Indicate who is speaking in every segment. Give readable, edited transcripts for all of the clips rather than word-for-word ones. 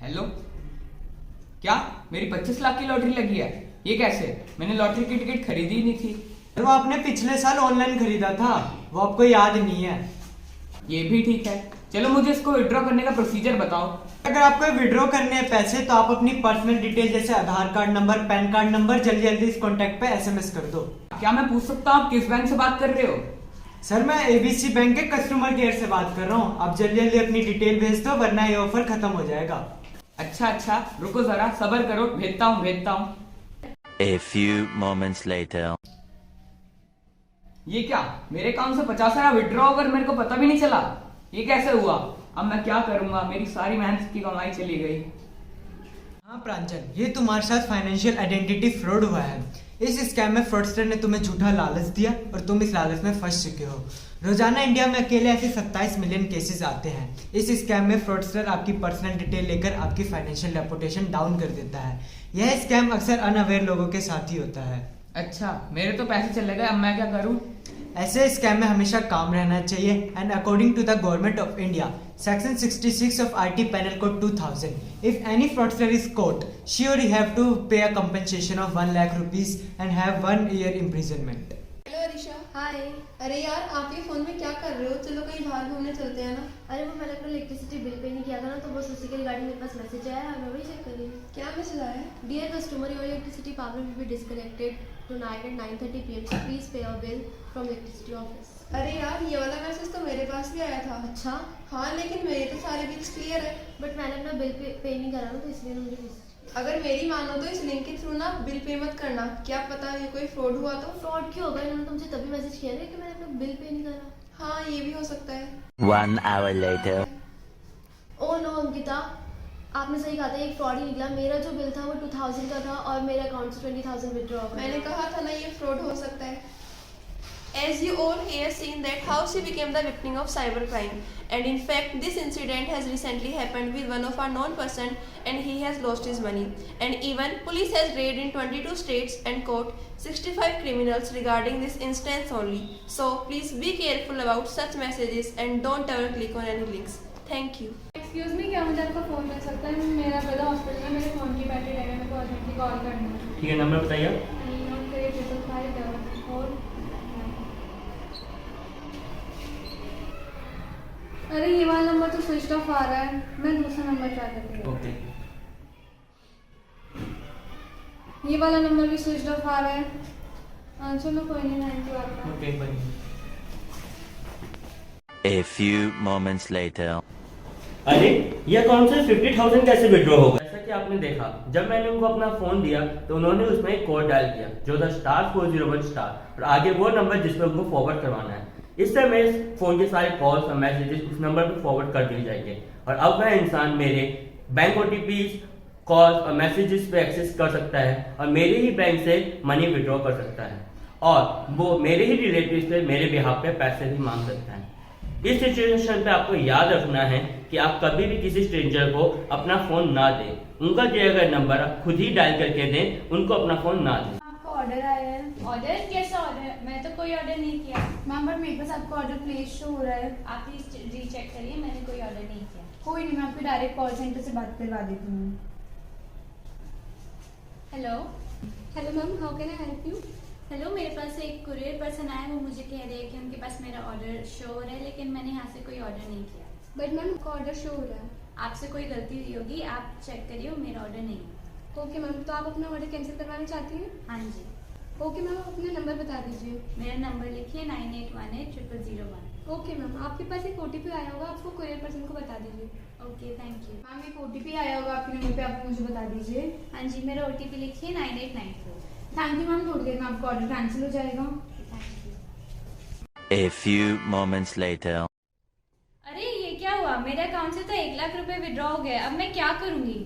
Speaker 1: Hello, क्या मेरी 25 लाख की लॉटरी लगी है? ये कैसे? मैंने लॉटरी की टिकट खरीदी ही नहीं थी।
Speaker 2: वो आपने पिछले साल ऑनलाइन खरीदा था, वो आपको याद नहीं है।
Speaker 1: ये भी ठीक है, चलो मुझे इसको विड्रॉ करने का प्रोसीजर बताओ।
Speaker 2: अगर आपको विड्रॉ करने हैं पैसे तो आप अपनी पर्सनल डिटेल जैसे Aadhaar card number, PAN card number जल्दी जल्दी इस कॉन्टेक्ट पे एसएमएस कर दो।
Speaker 1: क्या मैं पूछ सकता हूँ आप किस बैंक से बात कर रहे हो?
Speaker 2: सर मैं एबीसी बैंक के कस्टमर केयर से बात कर रहा हूँ। आप जल्दी जल्दी अपनी डिटेल भेज दो वरना ये ऑफर खत्म हो जाएगा।
Speaker 1: अच्छा, रुको जरा, सब्र करो, भेजता हूँ।
Speaker 3: A few moments later.
Speaker 1: ये क्या, मेरे अकाउंट से 50,000 विड्रॉ होकर मेरे को पता भी नहीं चला? ये कैसे हुआ? अब मैं क्या करूंगा, मेरी सारी मेहनत की कमाई चली गई।
Speaker 2: हाँ प्रांजल, ये तुम्हारे साथ फाइनेंशियल आइडेंटिटी फ्रॉड हुआ है। इस स्कैम में फ्रॉडस्टर ने तुम्हें झूठा लालच दिया और तुम इस लालच में फंस चुके हो। रोजाना इंडिया में अकेले ऐसे 27 मिलियन केसेस आते हैं। इस स्कैम में फ्रॉडस्टर आपकी पर्सनल डिटेल लेकर आपकी फाइनेंशियल रेपुटेशन डाउन कर देता है। यह स्कैम अक्सर अनअवेयर लोगों के साथ ही होता है।
Speaker 1: अच्छा, मेरे तो पैसे चले गए, अब मैं क्या करूं?
Speaker 2: ऐसे स्कैम में हमेशा काम रहना चाहिए। And according to the government of India section 66 of RT penal code 2000, if any fraudster is caught, sure you have to pay a compensation of 1 lakh rupees and have 1 year imprisonment.
Speaker 4: Hello Arisha.
Speaker 5: Hi.
Speaker 4: अरे यार, आप ये phone में क्या कर रहे हो? चलो कहीं बाहर घूमने चलते हैं ना।
Speaker 5: अरे वो मैंने अपना इलेक्ट्रिसिटी बिल पे नहीं किया था ना, तो बस उसी के रिगार्डिंग मेरे पास मैसेज आया है, मैं वही चेक कर रही हूँ।
Speaker 4: क्या मैसेज आया है?
Speaker 5: Dear customer, your electricity power will be disconnected tonight at 9:30 PM, so please pay your bill from electricity office.
Speaker 4: अरे यार, ये वाला मैसेज तो मेरे पास भी आया था।
Speaker 5: अच्छा,
Speaker 4: हाँ, लेकिन मेरे तो सारे बिल्स क्लियर है।
Speaker 5: बट मैंने अपना बिल पे नहीं करा ना, तो इसलिए मुझे मैसेज।
Speaker 4: अगर मेरी मानो तो इस लिंक के थ्रू ना बिल पे मत करना। क्या पता ये कोई फ्रॉड हुआ तो।
Speaker 5: फ्रॉड क्यों होगा? इन्होंने तुमसे तभी मैसेज किया ना कि मैंने अपना बिल पे नहीं करा।
Speaker 4: हाँ, ये भी हो सकता है।
Speaker 3: 1 hour later.
Speaker 5: Oh no Ankita, आपने सही कहा था, एक फ्रॉड ही निकला। मेरा जो बिल था वो 2000 का था और मेरे अकाउंट से 20,000 विड्रॉ हो गया।
Speaker 4: मैंने कहा था ना ये फ्रॉड हो सकता है। As you all here seen that how she became the victim of cybercrime, and in fact this incident has recently happened with one of our known person and he has lost his money, and even police has raided in 22 states and caught 65 criminals regarding this instance only. So please be careful about such messages and don't ever click on any links. Thank you.
Speaker 6: Excuse me, क्या मुझे आपका phone मिल सकता है? मेरा brother hospital में, मेरे phone की battery रह गई, मेरे को अर्जेंटली कॉल करना है।
Speaker 7: ठीक है, नंबर बताइए।
Speaker 6: नोट करिए 555 अरे ये वाला नंबर तो स्विच ऑफ आ रहा है, मैं दूसरा नंबर ट्राई करती हूँ।
Speaker 7: ओके,
Speaker 6: ये वाला नंबर भी स्विच ऑफ आ रहा है। चलो कोई नहीं, थैंक यू आपका।
Speaker 7: ओके भाई।
Speaker 3: A few moments later.
Speaker 7: अरे ये अकाउंट से 50,000 कैसे विड्रॉ होगा? जैसा कि आपने देखा, जब मैंने उनको अपना फोन दिया तो उन्होंने उसमें एक कोड डायल किया जो था *401# और आगे वो नंबर जिस पे उनको फॉरवर्ड करवाना है। इस तरह मेरे फोन के सारे कॉल्स और मैसेजेस उस नंबर पे फॉरवर्ड कर दिए जाएंगे और अब वह इंसान मेरे बैंक OTPs, कॉल्स और मैसेजेस पे एक्सेस कर सकता है और मेरे ही बैंक से मनी विड्रॉ कर सकता है और वो मेरे ही रिलेटिव से मेरे बिहाफ पे पैसे भी मांग सकता है। इस सिचुएशन पे आपको याद रखना है कि आप कभी भी किसी स्ट्रेंजर को अपना फोन ना दें। उनका दिया गया नंबर आप खुद ही डायल करके दें, उनको अपना फोन ना दें।
Speaker 6: आपको ऑर्डर आया है।
Speaker 8: ऑर्डर? कैसा ऑर्डर? मैं तो कोई ऑर्डर नहीं किया।
Speaker 6: मैम बट मेरे पास आपका ऑर्डर प्लेस शो हो रहा है।
Speaker 8: आप प्लीज रीचेक करिए, मैंने कोई ऑर्डर नहीं किया।
Speaker 6: कोई नहीं, मैं आपके डायरेक्ट कॉल सेंटर से बात करवा देती हूँ।
Speaker 8: Hello
Speaker 6: hello ma'am, how can I help you?
Speaker 8: Hello, मेरे पास एक कुरियर पर्सन आया, वो मुझे कह रहे हैं कि उनके पास मेरा ऑर्डर शो हो रहा है, लेकिन मैंने यहाँ से कोई ऑर्डर नहीं किया।
Speaker 6: बट मैम आपका ऑर्डर शो हो रहा है।
Speaker 8: आपसे कोई गलती हुई होगी, आप चेक करिए, मेरा ऑर्डर नहीं है।
Speaker 6: ओके मैम, तो आप अपना ऑर्डर कैंसिल करवाना चाहती हैं?
Speaker 8: हाँ जी।
Speaker 6: ओके मैम, आप अपना नंबर बता दीजिए।
Speaker 8: मेरा नंबर लिखिए 98180001।
Speaker 6: ओके मैम, आपके पास एक OTP आया होगा, आपको कुरियर पर्सन को बता दीजिए।
Speaker 8: Okay, thank you.
Speaker 6: मैम एक OTP आया होगा आपके नंबर पे, आप मुझे बता दीजिए।
Speaker 8: हाँ जी, मेरा OTP लिखिए 9894।
Speaker 6: थैंक यू मैम, थोड़ी देर में आपका ऑर्डर कैंसिल हो जाएगा।
Speaker 8: Thank you.
Speaker 3: A few moments later.
Speaker 8: अरे ये क्या हुआ? मेरे अकाउंट से तो 1 लाख रुपए विड्रॉ हो गए, अब मैं क्या करूँगी?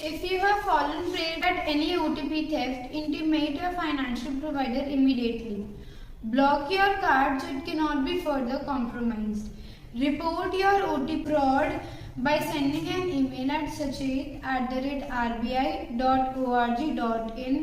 Speaker 6: If you have fallen prey at any OTP theft, intimate your financial provider immediately. Block your card so it cannot be further compromised. Report your OTP fraud by sending an email at sachet@rbi.org.in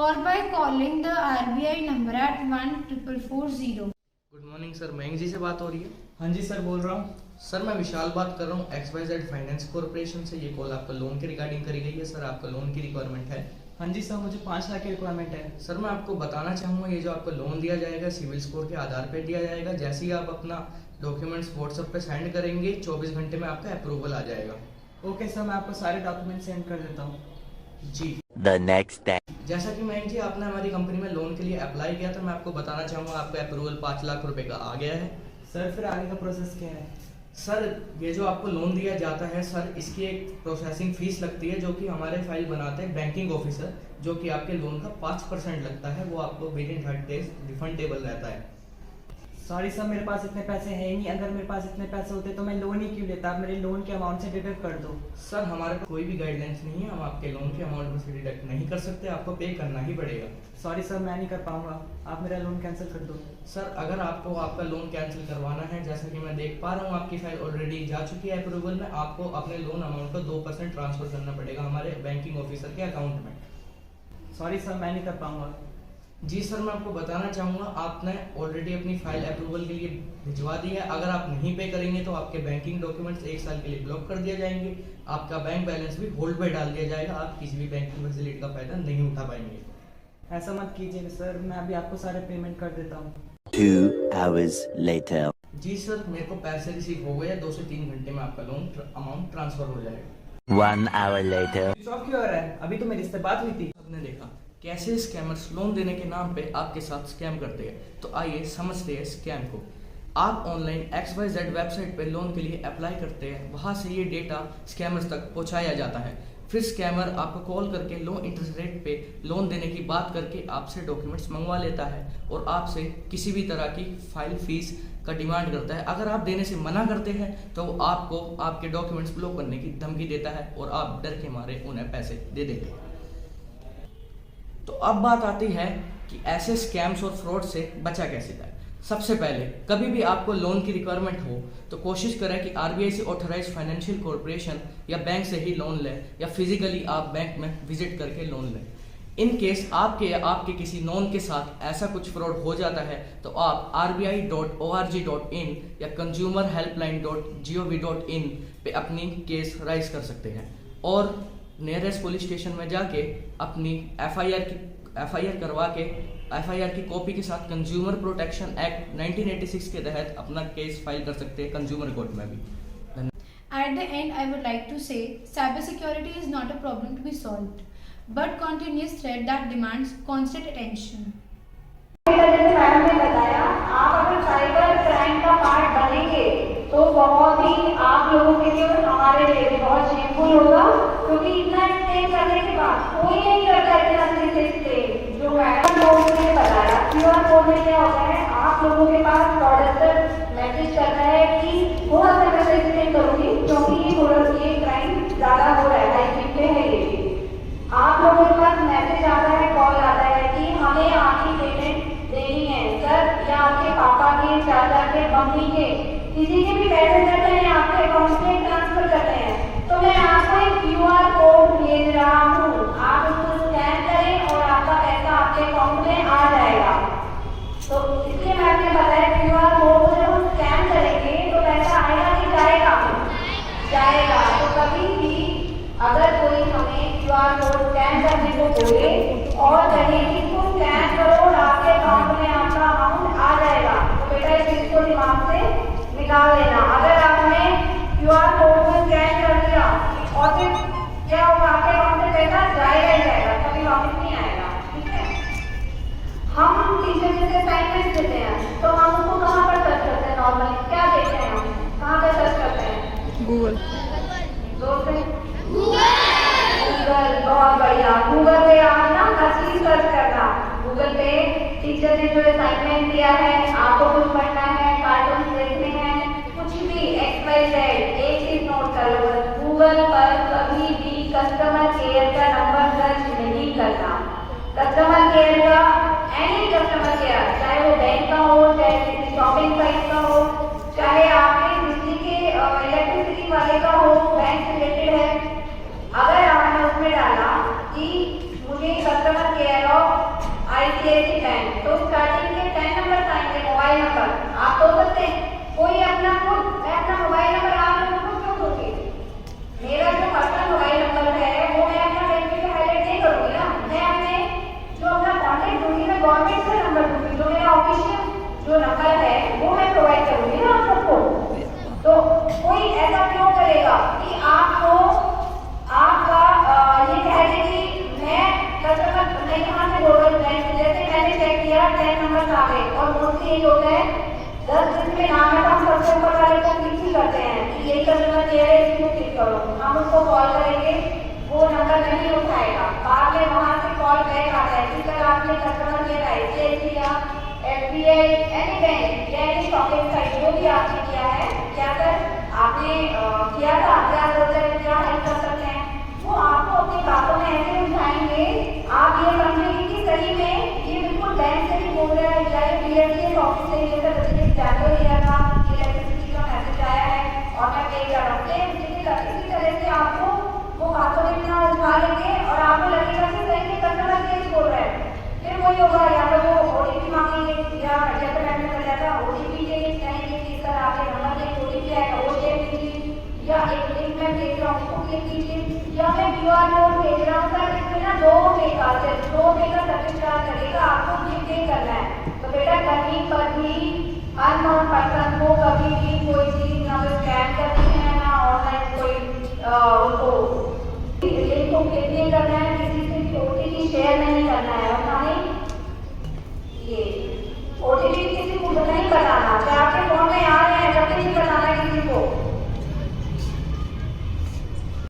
Speaker 6: or by calling the RBI number at 14440.
Speaker 1: Good morning sir, Mayank ji से बात हो रही है?
Speaker 2: हाँ जी sir, बोल रहा हूँ।
Speaker 9: Sir मैं विशाल बात कर रहा हूँ XYZ फाइनेंस कॉर्पोरेशन से। ये कॉल आपका लोन के रिगार्डिंग करी गई है। सर आपका लोन की रिक्वायरमेंट है?
Speaker 1: हाँ जी सर, मुझे 5 लाख की रिक्वायरमेंट है।
Speaker 9: सर मैं आपको बताना चाहूँगा, ये जो आपको लोन दिया जाएगा सिविल स्कोर के आधार पर दिया जाएगा। जैसे ही आप अपना डॉक्यूमेंट्स व्हाट्सएप पे सेंड करेंगे 24 घंटे में आपका अप्रूवल आ जाएगा।
Speaker 1: ओके सर, मैं आपको सारे डॉक्यूमेंट सेंड कर देता हूँ।
Speaker 9: जी।
Speaker 3: The next day.
Speaker 9: जैसा कि मैम जी आपने हमारी कंपनी में लोन के लिए अप्लाई किया था, मैं आपको बताना चाहूँगा आपका अप्रूवल 5 लाख रुपए का आ गया है।
Speaker 1: सर फिर आगे का प्रोसेस क्या है?
Speaker 9: सर ये जो आपको लोन दिया जाता है सर, इसकी एक प्रोसेसिंग फीस लगती है जो कि हमारे फाइल बनाते हैं बैंकिंग ऑफिसर, जो कि आपके लोन का 5% लगता है। वो आपको विद इन 30 डेज रिफंडेबल रहता है।
Speaker 1: सॉरी सर, मेरे पास इतने पैसे हैं ही नहीं। अगर मेरे पास इतने पैसे होते तो मैं लोन ही क्यों लेता? आप मेरे लोन के अमाउंट से डिडक्ट कर दो।
Speaker 9: सर हमारे पास कोई भी गाइडलाइंस नहीं है, हम आपके लोन के अमाउंट में से डिडक्ट नहीं कर सकते, आपको पे करना ही पड़ेगा।
Speaker 1: सॉरी सर, मैं नहीं कर पाऊंगा, आप मेरा लोन कैंसिल कर दो।
Speaker 9: सर अगर आपको आपका लोन कैंसिल करवाना है, जैसा कि मैं देख पा रहा हूँ आपकी फाइल ऑलरेडी जा चुकी है अप्रूवल में, आपको अपने लोन अमाउंट का 2% ट्रांसफर करना पड़ेगा हमारे बैंकिंग ऑफिसर के अकाउंट में।
Speaker 1: सॉरी सर, मैं नहीं कर पाऊंगा।
Speaker 9: जी सर, मैं आपको बताना चाहूँगा आपने ऑलरेडी अपनी फाइल अप्रूवल के लिए भिजवा दी है। अगर आप नहीं पे करेंगे तो आपके बैंकिंग डॉक्यूमेंट्स 1 साल के लिए ब्लॉक कर दिए जाएंगे, आपका बैंक बैलेंस भी होल्ड पे डाल दिया जाएगा, आप किसी भी बैंकिंग फैसिलिटी का फायदा नहीं उठा पाएंगे।
Speaker 1: ऐसा मत कीजिए सर, मैं अभी आपको सारे पेमेंट कर देता हूँ।
Speaker 3: 2 hours later.
Speaker 9: जी सर, मेरे को पैसे रिसीव हो गए, 2 से 3 घंटे में आपका लोन अमाउंट ट्रांसफर हो जाएगा।
Speaker 3: 1 hour later.
Speaker 1: शॉप क्यों हो रहा है? अभी तो मेरी इससे बात हुई थी।
Speaker 9: आपने देखा कैसे स्कैमर्स लोन देने के नाम पे आपके साथ स्कैम करते हैं, तो आइए समझते हैं स्कैम को। आप ऑनलाइन XYZ वेबसाइट पे लोन के लिए अप्लाई करते हैं, वहाँ से ये डेटा स्कैमर्स तक पहुँचाया जाता है। फिर स्कैमर आपको कॉल करके लो इंटरेस्ट रेट पे लोन देने की बात करके आपसे डॉक्यूमेंट्स मंगवा लेता है और आपसे किसी भी तरह की फाइल फीस का डिमांड करता है। अगर आप देने से मना करते हैं तो वो आपको आपके डॉक्यूमेंट्स ब्लॉक करने की धमकी देता है और आप डर के मारे उन्हें पैसे दे देते हैं। तो अब बात आती है कि ऐसे स्कैम्स और फ्रॉड से बचा कैसे जाए। सबसे पहले कभी भी आपको लोन की रिक्वायरमेंट हो तो कोशिश करें कि RBI से ऑथराइज फाइनेंशियल कॉर्पोरेशन या बैंक से ही लोन लें, या फिजिकली आप बैंक में विजिट करके लोन लें। इन केस आपके या आपके किसी नॉन के साथ ऐसा कुछ फ्रॉड हो जाता है तो आप rbi.org.in या consumerhelpline.gov.in पे अपनी केस राइज कर सकते हैं और नियरेस्ट पुलिस स्टेशन में जाके अपनी FIR करवा के FIR की कॉपी के साथ कंज्यूमर प्रोटेक्शन एक्ट 1986 के तहत अपना केस फाइल कर सकते हैं कंज्यूमर कोर्ट में भी।
Speaker 6: At the end, I would like to say cybersecurity is not a problem to be solved, but continuous threat that demands constant attention.
Speaker 10: Madam ने बताया, आप अगर साइबर क्राइम का पार्ट बनेंगे तो बहुत ही आप लोगों के लिए और हमारे लिए भी बहुत शेमफुल होगा, क्योंकि इतना एक्सप्लेन करने के बाद कोई नहीं करता इतना अच्छे से एक्सप्लेन। जो मैडम लोगों ने बताया QR कोड में क्या होता है, आप लोगों के पास प्रोडक्टर मैसेज करता है कि थोड़ा सा मैं एक्सप्लेन करूंगी क्योंकि ये क्राइम ज्यादा हो रहा है, हाई पे है ये। आप लोगों के पास मैसेज आता है, कॉल आता है कि हमें आपकी पेमेंट देनी है सर, या आपके पापा के, चाचा के, मम्मी के, किसी के भी पैसे करते हैं आपके अकाउंट में ट्रांसफर करते हैं, तो मैं आपको एक QR कोड भेज रहा हूँ, आप उसको स्कैन करें और आपका पैसा आपके अकाउंट में आ जाएगा। तो इसलिए मैंने बताया QR कोड को जब हम स्कैन करेंगे तो पैसा आएगा कि जाएगा? जाएगा। तो कभी भी अगर कोई हमें QR कोड स्कैन करने को बोले और कहे कि इसको स्कैन करो और आपके अकाउंट में आपका अमाउंट आ जाएगा, तो बेटा इस चीज को दिमाग से निकाल लेना। अगर आपने QR कोड को स्कैन कर दिया और फिर क्या होगा, आपके अकाउंट में पैसा जाएगा ही जाएगा, कभी वापस नहीं आएगा। ठीक है, हम टीचर जैसे असाइनमेंट देते हैं तो हम उसको कहाँ पर सर्च करते हैं? नॉर्मली क्या देखते हैं हम, कहाँ पर सर्च करते हैं? गूगल। गूगल, बहुत बढ़िया। गूगल पे आप ना हर चीज सर्च करना। गूगल पे टीचर ने जो असाइनमेंट दिया है, आपको कुछ पढ़ना है, कार्टून देखने हैं, कुछ भी XYZ, एक चीज नोट कर लो, गूगल पर कभी भी कस्टमर केयर का नंबर सर्च नहीं करना। कस्टमर केयर का, एनी कस्टमर केयर, चाहे वो बैंक का हो, चाहे किसी शॉपिंग साइट का हो, चाहे आपके बिजली के इलेक्ट्रिसिटी वाले का हो, बैंक से रिलेटेड है, अगर आपने उसमें डाला कि मुझे customer care of ICICI bank, तो स्टार्टिंग के 10 नंबर आएंगे मोबाइल कस्टमर्स आ गए और मोस्टली यही होता है 10 दिन में नाम है तो हम सबसे ऊपर वाले को क्लिक ही करते हैं कि यही कस्टमर केयर है, इसको क्लिक करो। हम उसको कॉल करेंगे, वो नंबर नहीं उठाएगा, बाद में वहाँ से कॉल बैक आता है कि सर आपने कस्टमर केयर ICICI या SBI एनी बैंक या एनी शॉपिंग साइट जो भी आपने किया है, क्या सर आपने किया था, क्या सोचा है, क्या हेल्प कर सकते हैं, वो आपको अपनी बातों में ऐसे उठाएंगे, आप ये समझेंगे कि सही में ये बिल्कुल बैंक से नहीं बोल रहा है या ये BSDS ऑफिस से जैसे बच्चे ने चार्जर लिया था, इलेक्ट्रिसिटी का मैसेज आया है और मैं पे कर रहा हूँ, इसी तरह से आपको वो बातों में इतना उठा लेंगे और आपको लगेगा कि सही में कस्टमर केयर बोल रहा है। फिर वही होगा, या तो वो OTP मांगेंगे या जैसे मैंने बताया था OTP के कहेंगे कि सर आपके नंबर में OTP आएगा, वो शेयर कीजिए, या एक लिंक मैं भेज रहा हूँ उसको क्लिक कीजिए, या मैं QR कोड भेज रहा हूँ सर, इसमें ना 2 पे का सर्विस चार्ज लगेगा, आपको ये पे करना है। तो बेटा कहीं पर भी अननोन पर्सन को कभी भी कोई चीज ना तो स्कैन करनी है ना ऑनलाइन कोई उनको लिंक को क्लिक नहीं करना है, किसी से OTP शेयर नहीं करना है।